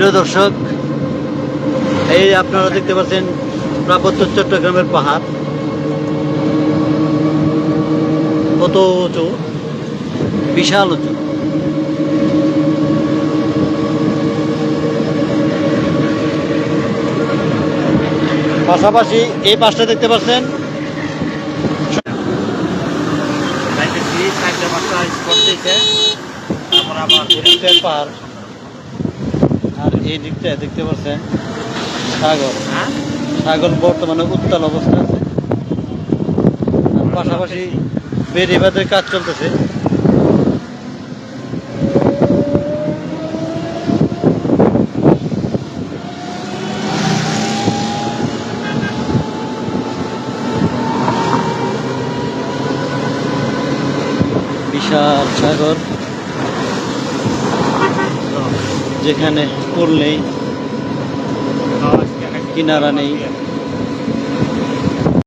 প্রিয় দর্শক, এই আপনারা দেখতে পাচ্ছেন পার্বত্য চট্টগ্রামের পাহাড় কত উঁচু, বিশাল উঁচু। পাশাপাশি এই পাশটা দেখতে পাচ্ছেন পাহাড়, আর এই দিকটা দেখতে পাচ্ছেন সাগর। সাগর বর্তমানে উত্তাল অবস্থা আছে। আর পাশাপাশি বেড়িবাঁধের কাজ চলতেছে। বিশাল সাগর, যেখানে পড়লেই কিনারা নেই।